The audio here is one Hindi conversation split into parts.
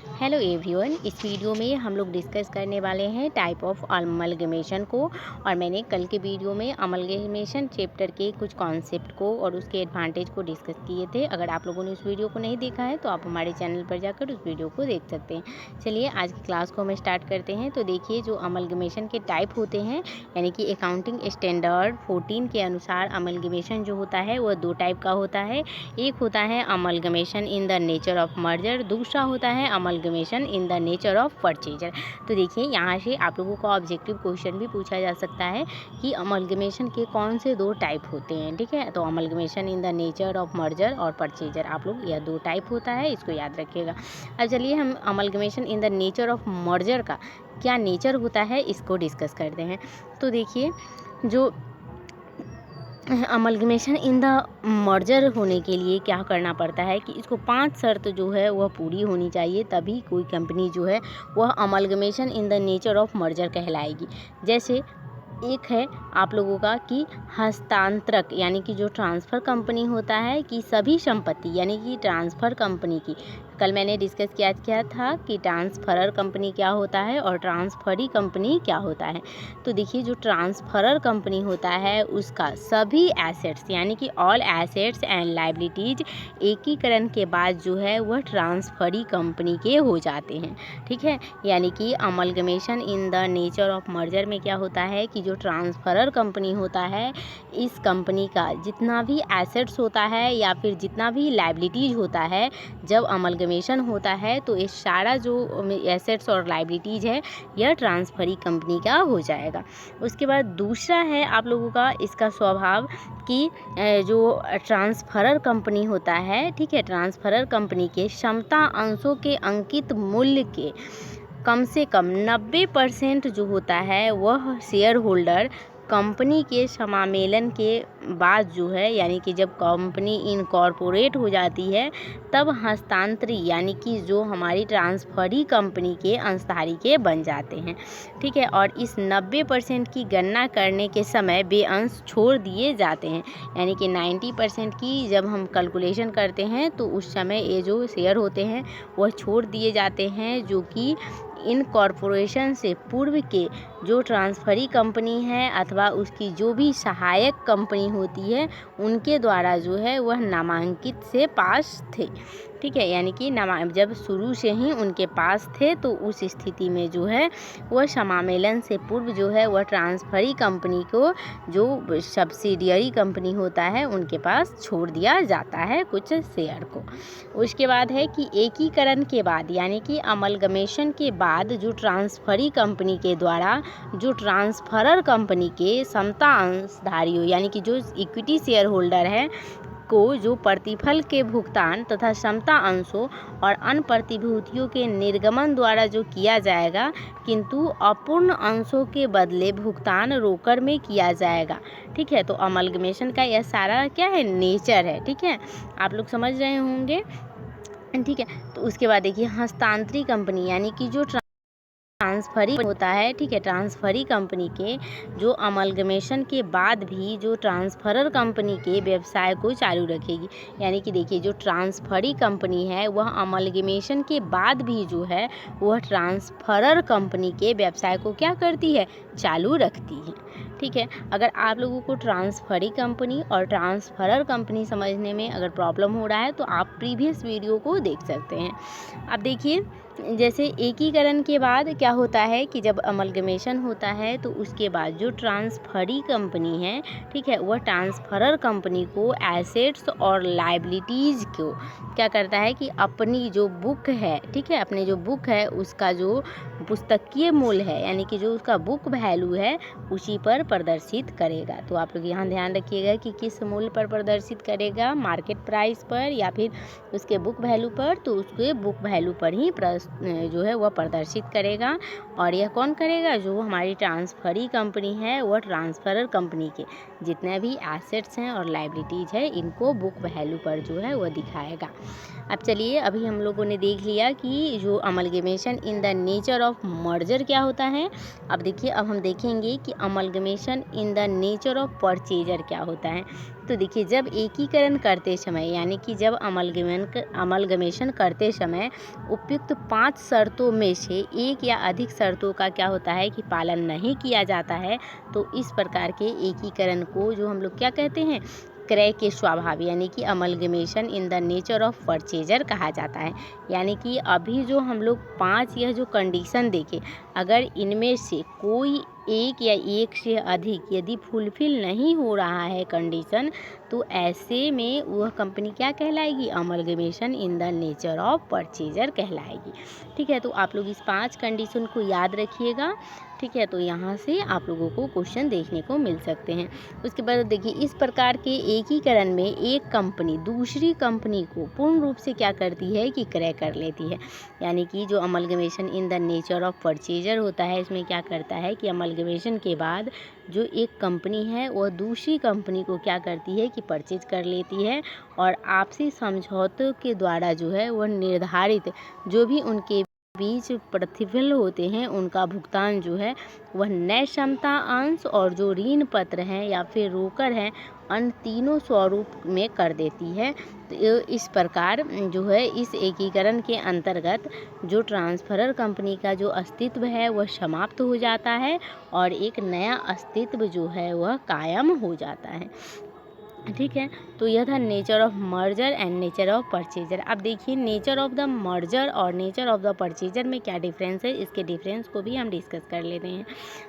हेलो एवरीवन, इस वीडियो में हम लोग डिस्कस करने वाले हैं टाइप ऑफ अमलगमेशन को। और मैंने कल के वीडियो में अमलगमेशन चैप्टर के कुछ कॉन्सेप्ट को और उसके एडवांटेज को डिस्कस किए थे। अगर आप लोगों ने उस वीडियो को नहीं देखा है तो आप हमारे चैनल पर जाकर उस वीडियो को देख सकते हैं। चलिए आज की क्लास को हम स्टार्ट करते हैं। तो देखिए, जो अमलगमेशन के टाइप होते हैं, यानी कि अकाउंटिंग स्टैंडर्ड 14 के अनुसार अमलगमेशन जो होता है वह दो टाइप का होता है। एक होता है amalgamation in the nature of merger, दूसरा होता है amalgamation in the nature of purchaser. तो देखिए, यहाँ से आप लोगों का ऑब्जेक्टिव क्वेश्चन भी पूछा जा सकता है कि अमलगमेशन के कौन से दो टाइप होते हैं। ठीक है, तो amalgamation in the nature of merger और परचेजर, आप लोग यह दो टाइप होता है, इसको याद रखिएगा। अब चलिए हम amalgamation in the nature of merger का क्या नेचर होता है इसको डिस्कस करते हैं। तो देखिए, जो अमलगमेशन इन द मर्जर होने के लिए क्या करना पड़ता है कि इसको 5 शर्त जो है वह पूरी होनी चाहिए, तभी कोई कंपनी जो है वह amalgamation in the nature of merger कहलाएगी। जैसे एक है आप लोगों का कि हस्तांतरक, यानी कि जो ट्रांसफ़र कंपनी होता है कि सभी संपत्ति, यानी कि ट्रांसफ़र कंपनी की, कल मैंने डिस्कस किया था कि ट्रांसफरर कंपनी क्या होता है और ट्रांसफरी कंपनी क्या होता है। तो देखिए, जो ट्रांसफरर कंपनी होता है उसका सभी एसेट्स, यानी कि ऑल एसेट्स एंड लायबिलिटीज एकीकरण के बाद जो है वह ट्रांसफरी कंपनी के हो जाते हैं। ठीक है, यानी कि amalgamation in the nature of merger में क्या होता है कि जो ट्रांसफरर कंपनी होता है, इस कंपनी का जितना भी एसेट्स होता है या फिर जितना भी लायबिलिटीज होता है, जब अमलगमेशन होता है तो ये सारा जो एसेट्स और लायबिलिटीज है यह ट्रांसफरी कंपनी का हो जाएगा। उसके बाद दूसरा है आप लोगों का इसका स्वभाव कि जो ट्रांसफरर कंपनी होता है, ठीक है, ट्रांसफरर कंपनी के क्षमता अंशों के अंकित मूल्य के कम से कम 90% जो होता है वह शेयर होल्डर कंपनी के समामेलन के बाद जो है, यानी कि जब कंपनी इनकॉर्पोरेट हो जाती है तब हस्तांतरी, यानी कि जो हमारी ट्रांसफरी कंपनी के अंशधारी के बन जाते हैं। ठीक है, और इस 90% की गणना करने के समय बेअंश छोड़ दिए जाते हैं, यानी कि 90% की जब हम कैलकुलेशन करते हैं तो उस समय ये जो शेयर होते हैं वह छोड़ दिए जाते हैं, जो कि इन कॉरपोरेशन से पूर्व के जो ट्रांसफरी कंपनी है अथवा उसकी जो भी सहायक कंपनी होती है उनके द्वारा जो है वह नामांकित से पास थे। ठीक है, यानी कि जब शुरू से ही उनके पास थे तो उस स्थिति में जो है वह समामेलन से पूर्व जो है वह ट्रांसफरी कंपनी को, जो सब्सिडियरी कंपनी होता है, उनके पास छोड़ दिया जाता है कुछ शेयर को। उसके बाद है कि एकीकरण के बाद, यानी कि अमलगमेशन के बाद जो ट्रांसफरी कंपनी के द्वारा जो ट्रांसफरर कंपनी के समता अंशधारियों, यानी कि जो इक्विटी शेयर होल्डर है को जो प्रतिफल के भुगतान तथा समता अंशों और अन्य प्रतिभूतियों के निर्गमन द्वारा जो किया जाएगा, किंतु अपूर्ण अंशों के बदले भुगतान रोकड़ में किया जाएगा। ठीक है, तो अमलगमेशन का यह सारा क्या है, नेचर है। ठीक है, आप लोग समझ रहे होंगे। ठीक है, तो उसके बाद देखिए हस्तांतरी कंपनी, यानी कि जो ट्रांसफरी होता है, ठीक है, ट्रांसफरी कंपनी के जो अमलगमेशन के बाद भी जो ट्रांसफरर कंपनी के व्यवसाय को चालू रखेगी। यानी कि देखिए, जो ट्रांसफरी कंपनी है वह अमलगमेशन के बाद भी जो है वह ट्रांसफरर कंपनी के व्यवसाय को क्या करती है, चालू रखती है। ठीक है, अगर आप लोगों को ट्रांसफरी कंपनी और ट्रांसफरर कंपनी समझने में अगर प्रॉब्लम हो रहा है तो आप प्रीवियस वीडियो को देख सकते हैं। अब देखिए, जैसे एकीकरण के बाद क्या होता है कि जब अमलगमेशन होता है तो उसके बाद जो ट्रांसफरी कंपनी है, ठीक है, वह ट्रांसफरर कंपनी को एसेट्स और लायबिलिटीज़ को क्या करता है कि अपनी जो बुक है, ठीक है, अपने जो बुक है उसका जो पुस्तकीय मूल्य है, यानी कि जो उसका बुक वैल्यू है उसी पर प्रदर्शित करेगा। तो आप लोग यहाँ ध्यान रखिएगा कि किस मूल्य पर प्रदर्शित करेगा, मार्केट प्राइस पर या फिर उसके बुक वैल्यू पर। तो उसके बुक वैल्यू पर ही जो है वह प्रदर्शित करेगा। और यह कौन करेगा, जो हमारी ट्रांसफरी कंपनी है वह ट्रांसफरर कंपनी के जितने भी एसेट्स हैं और लायबिलिटीज़ है इनको बुक वैल्यू पर जो है वह दिखाएगा। अब चलिए, अभी हम लोगों ने देख लिया कि जो amalgamation in the nature of merger क्या होता है। अब देखिए, अब हम देखेंगे कि amalgamation in the nature of purchaser क्या होता है। तो देखिए जब एकीकरण करते समय यानी कि जब अमलगमेशन करते समय उपयुक्त 5 शर्तों में से एक या अधिक शर्तों का क्या होता है कि पालन नहीं किया जाता है, तो इस प्रकार के एकीकरण को जो हम लोग क्या कहते हैं, क्रय के स्वभाव यानी कि amalgamation in the nature of purchaser कहा जाता है। यानी कि अभी जो हम लोग 5 यह जो कंडीशन देखे, अगर इनमें से कोई एक या एक से अधिक यदि फुलफिल नहीं हो रहा है कंडीशन, तो ऐसे में वह कंपनी क्या कहलाएगी, amalgamation in the nature of purchaser कहलाएगी। ठीक है, तो आप लोग इस 5 कंडीशन को याद रखिएगा। ठीक है, तो यहाँ से आप लोगों को क्वेश्चन देखने को मिल सकते हैं। उसके बाद देखिए इस प्रकार के एकीकरण में एक कंपनी दूसरी कंपनी को पूर्ण रूप से क्या करती है कि क्रय कर लेती है। यानी कि जो amalgamation in the nature of purchaser होता है, इसमें क्या करता है कि अमलगमेशन के बाद जो एक कंपनी है वह दूसरी कंपनी को क्या करती है कि परचेज कर लेती है, और आपसी समझौतों के द्वारा जो है वह निर्धारित जो भी उनके बीच प्रतिफल होते हैं उनका भुगतान जो है वह नए क्षमता अंश और जो ऋण पत्र हैं या फिर रोकड़ हैं, अन्य तीनों स्वरूप में कर देती है। तो इस प्रकार जो है इस एकीकरण के अंतर्गत जो ट्रांसफरर कंपनी का जो अस्तित्व है वह समाप्त हो जाता है और एक नया अस्तित्व जो है वह कायम हो जाता है। ठीक है, तो यह था nature of merger and nature of purchaser. अब देखिए नेचर ऑफ द मर्जर और नेचर ऑफ द परचेजर में क्या डिफरेंस है, इसके डिफरेंस को भी हम डिस्कस कर लेते हैं।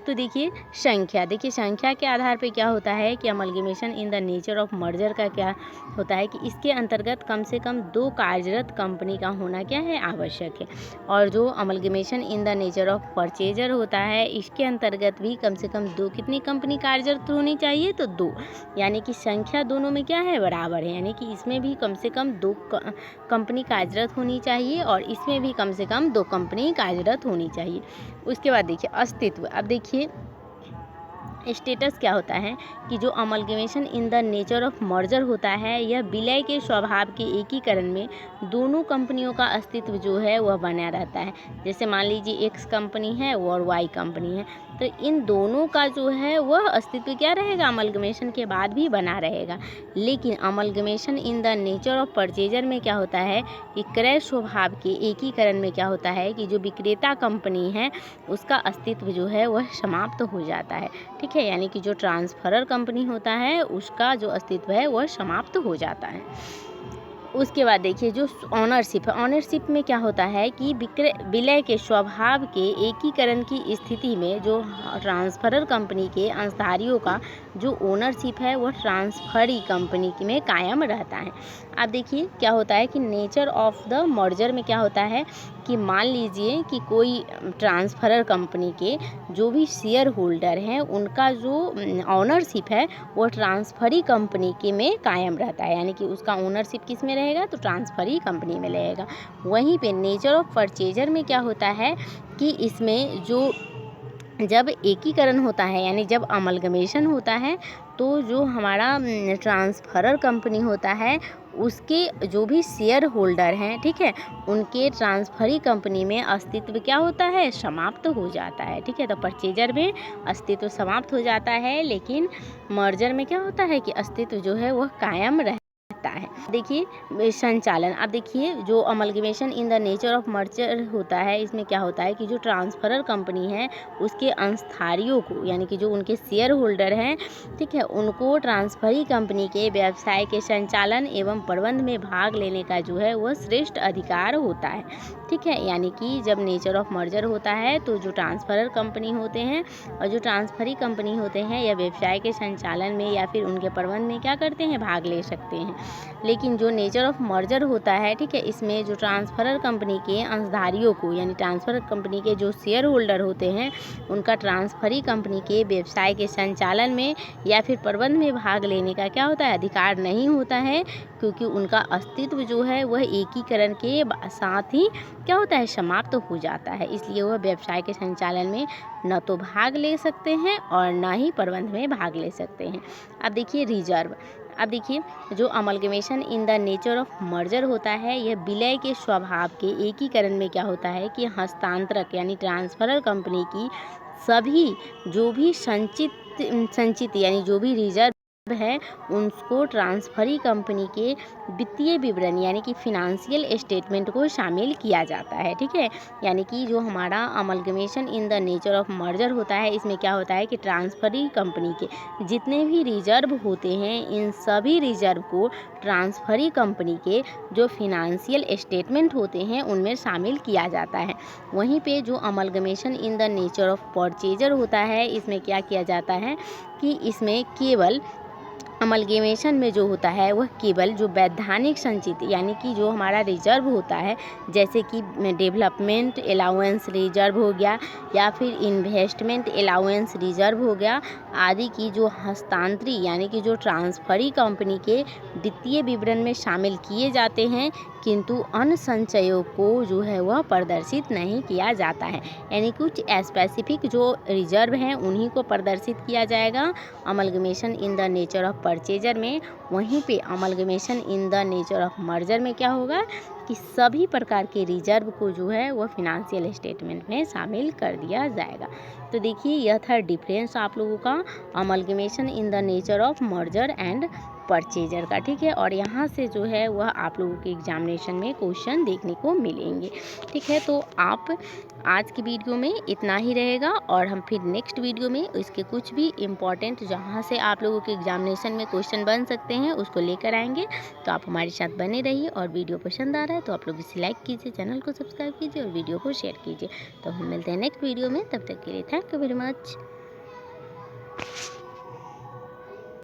तो देखिए संख्या के आधार पे क्या होता है कि amalgamation in the nature of merger का क्या होता है कि इसके अंतर्गत कम से कम 2 कार्यरत कंपनी का होना क्या है, आवश्यक है। और जो amalgamation in the nature of purchaser होता है, इसके अंतर्गत भी कम से कम 2 कितनी कंपनी कार्यरत होनी चाहिए, तो 2, यानी कि संख्या दोनों में क्या है, बराबर है। यानी कि इसमें भी कम से कम 2 कंपनी कार्यरत होनी चाहिए और इसमें भी कम से कम 2 कंपनी कार्यरत होनी चाहिए। उसके बाद देखिए अस्तित्व। अब देखिए स्टेटस क्या होता है कि जो amalgamation in the nature of merger होता है, यह विलय के स्वभाव के एकीकरण में दोनों कंपनियों का अस्तित्व जो है वह बना रहता है। जैसे मान लीजिए एक्स कंपनी है और वाई कंपनी है, तो इन दोनों का जो है वह अस्तित्व क्या रहेगा, अमलगमेशन के बाद भी बना रहेगा। लेकिन amalgamation in the nature of purchaser में क्या होता है कि क्रय स्वभाव के एकीकरण में क्या होता है कि जो विक्रेता कंपनी है उसका अस्तित्व जो है वह समाप्त हो जाता है। ठीक है, यानी कि जो ट्रांसफरर कंपनी होता है उसका जो अस्तित्व है वह समाप्त हो जाता है। उसके बाद देखिए जो ऑनरशिप है, ऑनरशिप में क्या होता है कि विलय के स्वभाव के एकीकरण की स्थिति में जो ट्रांसफरर कंपनी के अंशधारियों का जो ओनरशिप है वह ट्रांसफरी कंपनी में कायम रहता है। अब देखिए क्या होता है कि नेचर ऑफ द मर्जर में क्या होता है कि मान लीजिए कि कोई ट्रांसफरर कंपनी के जो भी शेयर होल्डर हैं उनका जो ऑनरशिप है वो ट्रांसफरी कंपनी के में कायम रहता है, यानी कि उसका ओनरशिप किस में रहेगा, तो ट्रांसफरी कंपनी में रहेगा। वहीं पे नेचर ऑफ परचेजर में क्या होता है कि इसमें जो जब एकीकरण होता है यानी जब अमलगमेशन होता है, तो जो हमारा ट्रांसफरर कंपनी होता है उसके जो भी शेयर होल्डर हैं, ठीक है, उनके ट्रांसफरी कंपनी में अस्तित्व क्या होता है, समाप्त हो जाता है। ठीक है, तो परचेजर में अस्तित्व समाप्त हो जाता है, लेकिन मर्जर में क्या होता है कि अस्तित्व जो है वह कायम रहता है। देखिए संचालन। अब देखिए जो amalgamation in the nature of merger होता है, इसमें क्या होता है कि जो ट्रांसफरर कंपनी है उसके अंशधारियों को यानी कि जो उनके शेयर होल्डर हैं, ठीक है, उनको ट्रांसफरी कंपनी के व्यवसाय के संचालन एवं प्रबंध में भाग लेने का जो है वह श्रेष्ठ अधिकार होता है। ठीक है, यानी कि जब नेचर ऑफ मर्जर होता है तो जो ट्रांसफरर कंपनी होते हैं और जो ट्रांसफरी कंपनी होते हैं या व्यवसाय के संचालन में या फिर उनके प्रबंध में क्या करते हैं, भाग ले सकते हैं। लेकिन जो नेचर ऑफ मर्जर होता है, ठीक है, इसमें जो ट्रांसफरर कंपनी के अंशधारियों को यानी ट्रांसफरर कंपनी के जो शेयर होल्डर होते हैं उनका ट्रांसफरी कंपनी के व्यवसाय के संचालन में या फिर प्रबंध में भाग लेने का क्या होता है, अधिकार नहीं होता है, क्योंकि उनका अस्तित्व जो है वह एकीकरण के साथ ही क्या होता है, समाप्त हो जाता है। इसलिए वह व्यवसाय के संचालन में न तो भाग ले सकते हैं और न ही प्रबंध में भाग ले सकते हैं। अब देखिए रिजर्व। अब देखिए जो amalgamation in the nature of merger होता है, यह विलय के स्वभाव के एकीकरण में क्या होता है कि हस्तांतरक यानी ट्रांसफरर कंपनी की सभी जो भी संचित यानी जो भी रिजर्व है उसको ट्रांसफरी कंपनी के वित्तीय विवरण यानी कि फिनेंशियल स्टेटमेंट को शामिल किया जाता है। ठीक है, यानी कि जो हमारा amalgamation in the nature of merger होता है, इसमें क्या होता है कि ट्रांसफरी कंपनी के जितने भी रिजर्व होते हैं, इन सभी रिजर्व को ट्रांसफरी कंपनी के जो फिनेंशियल स्टेटमेंट होते हैं उनमें शामिल किया जाता है। वहीं पे जो amalgamation in the nature of purchaser होता है, इसमें क्या किया जाता है कि इसमें केवल अमलगमेशन में जो होता है वह केवल जो वैधानिक संचित यानी कि जो हमारा रिजर्व होता है, जैसे कि डेवलपमेंट अलाउंस रिजर्व हो गया या फिर इन्वेस्टमेंट अलाउंस रिजर्व हो गया आदि की जो हस्तांतरी यानी कि जो ट्रांसफरी कंपनी के वित्तीय विवरण में शामिल किए जाते हैं, किंतु अन्य संचयों को जो है वह प्रदर्शित नहीं किया जाता है। यानी कुछ स्पेसिफिक जो रिजर्व हैं उन्हीं को प्रदर्शित किया जाएगा amalgamation in the nature of purchaser में। वहीं पे amalgamation in the nature of merger में क्या होगा कि सभी प्रकार के रिजर्व को जो है वह फिनेंशियल स्टेटमेंट में शामिल कर दिया जाएगा। तो देखिए यह था डिफरेंस आप लोगों का amalgamation in the nature of merger and purchaser का। ठीक है, और यहाँ से जो है वह आप लोगों के एग्जामिनेशन में क्वेश्चन देखने को मिलेंगे। ठीक है, तो आप आज की वीडियो में इतना ही रहेगा और हम फिर नेक्स्ट वीडियो में इसके कुछ भी इम्पॉर्टेंट जहाँ से आप लोगों के एग्जामिनेशन में क्वेश्चन बन सकते हैं उसको लेकर आएंगे। तो आप हमारे साथ बने रहिए और वीडियो पसंद आ रहा है तो आप लोग इसे लाइक कीजिए, चैनल को सब्सक्राइब कीजिए और वीडियो को शेयर कीजिए। तो हम मिलते हैं नेक्स्ट वीडियो में, तब तक के लिए थैंक यू वेरी मच।